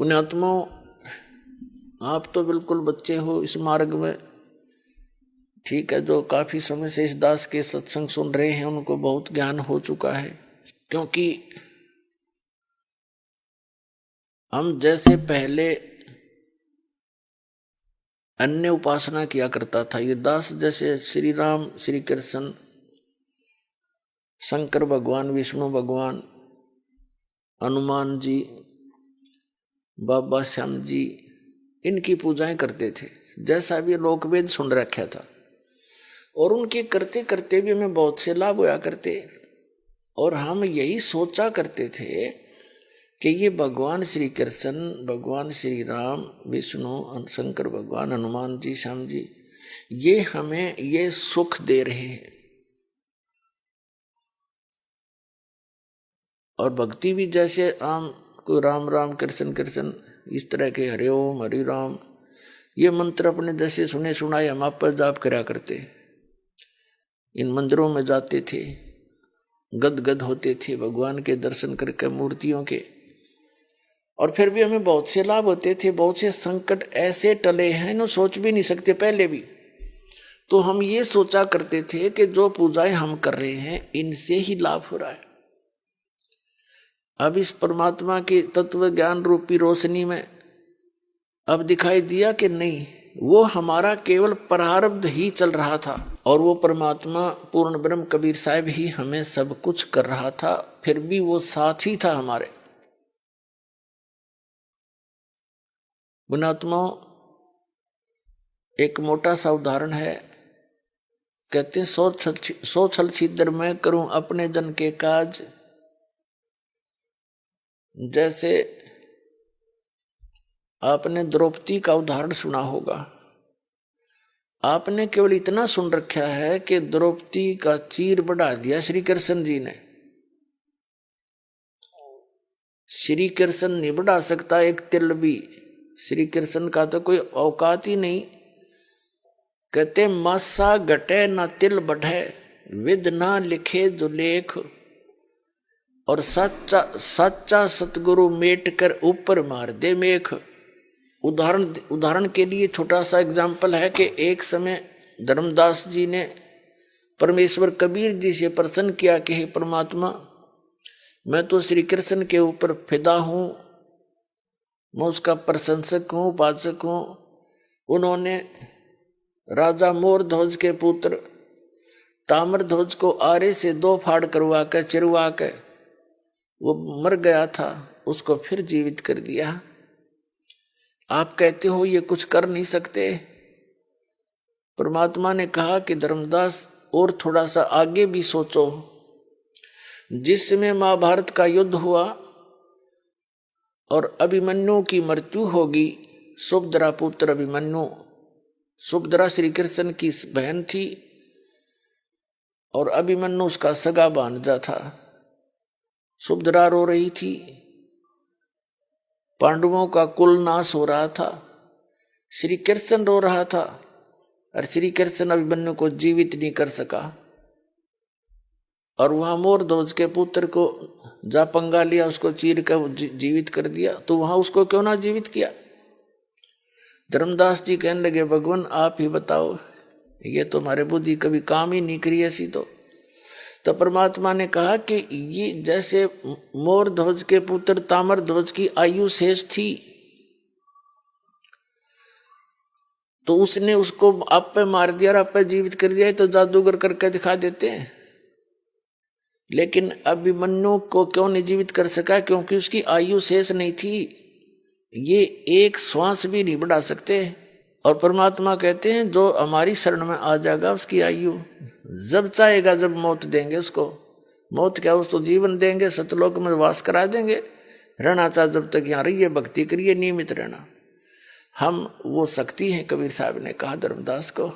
पुण्यात्माओं, आप तो बिल्कुल बच्चे हो इस मार्ग में। ठीक है, जो काफी समय से इस दास के सत्संग सुन रहे हैं उनको बहुत ज्ञान हो चुका है, क्योंकि हम जैसे पहले अन्य उपासना किया करता था, ये दास जैसे श्री राम, श्री कृष्ण, शंकर भगवान, विष्णु भगवान, हनुमान जी, बाबा श्याम जी, इनकी पूजाएं करते थे। जैसा भी लोकवेद सुन रखा था, और उनके करते करते भी हमें बहुत से लाभ होया करते। और हम यही सोचा करते थे कि ये भगवान श्री कृष्ण, भगवान श्री राम, विष्णु, शंकर भगवान, हनुमान जी, श्याम जी, ये हमें ये सुख दे रहे हैं। और भक्ति भी जैसे आम कोई राम राम कृष्ण कृष्ण इस तरह के हरि ओम हरि राम, ये मंत्र अपने जैसे सुने सुनाए हम आप पर जाप करा करते। इन मंदिरों में जाते थे, गदगद होते थे भगवान के दर्शन करके, मूर्तियों के। और फिर भी हमें बहुत से लाभ होते थे, बहुत से संकट ऐसे टले हैं ना सोच भी नहीं सकते पहले भी। तो हम ये सोचा करते थे कि जो पूजाएं हम कर रहे हैं इनसे ही लाभ हो रहा है। अब इस परमात्मा की तत्व ज्ञान रूपी रोशनी में अब दिखाई दिया कि नहीं, वो हमारा केवल प्रारब्ध ही चल रहा था, और वो परमात्मा पूर्ण ब्रह्म कबीर साहब ही हमें सब कुछ कर रहा था, फिर भी वो साथ ही था हमारे। पुण्यात्माओं, एक मोटा सा उदाहरण है। कहते हैं सौ छल छिद्र मैं करूं अपने जन के काज। जैसे आपने द्रौपदी का उदाहरण सुना होगा। आपने केवल इतना सुन रखा है कि द्रौपदी का चीर बढ़ा दिया श्री कृष्ण जी ने। श्री कृष्ण नहीं बढ़ा सकता एक तिल भी, श्री कृष्ण का तो कोई औकात ही नहीं। कहते मासा घटे ना तिल बढ़े, विद ना लिखे जो लेख, और सच्चा सतगुरु मेट कर ऊपर मार दे मेख। उदाहरण के लिए छोटा सा एग्जाम्पल है कि एक समय धर्मदास जी ने परमेश्वर कबीर जी से प्रसन्न किया कि हे परमात्मा, मैं तो श्री कृष्ण के ऊपर फिदा हूं, मैं उसका प्रशंसक हूं, उपासक हूं। उन्होंने राजा मोर ध्वज के पुत्र ताम्र ध्वज को आरे से 2 फाड़ करवा कर चिरवा कर, वो मर गया था, उसको फिर जीवित कर दिया। आप कहते हो ये कुछ कर नहीं सकते। परमात्मा ने कहा कि धर्मदास और थोड़ा सा आगे भी सोचो। जिस समय महाभारत का युद्ध हुआ और अभिमन्यु की मृत्यु होगी, सुभद्रा पुत्र अभिमन्यु, सुभद्रा श्री कृष्ण की बहन थी और अभिमन्यु उसका सगा भांजा था। सुभद्रा रो रही थी, पांडवों का कुल नाश हो रहा था। श्री कृष्ण रो रहा था, और श्री कृष्ण अभिमन्यु को जीवित नहीं कर सका। और वहां मोर ध्वज के पुत्र को जा पंगा लिया, उसको चीर कर जीवित कर दिया। तो वहां उसको क्यों ना जीवित किया? धर्मदास जी कहने लगे, भगवान आप ही बताओ, ये तो हमारे बुद्धि कभी काम ही नहीं करी ऐसी। तो परमात्मा ने कहा कि ये जैसे मोर ध्वज के पुत्र ताम्र ध्वज की आयु शेष थी, तो उसने उसको आप पे मार दिया और आप पे जीवित कर दिया, तो जादूगर करके दिखा देते हैं। लेकिन अभिमन्यु को क्यों नहीं जीवित कर सका? क्योंकि उसकी आयु शेष नहीं थी, ये एक श्वास भी नहीं बढ़ा सकते। और परमात्मा कहते हैं जो हमारी शरण में आ जाएगा उसकी आयु जब चाहेगा जब मौत देंगे उसको। मौत क्या, उसको जीवन देंगे, सतलोक में वास करा देंगे। रहना चाहे जब तक यहाँ रहिए, भक्ति करिए, नियमित रहना। हम वो शक्ति है, कबीर साहब ने कहा धर्मदास को।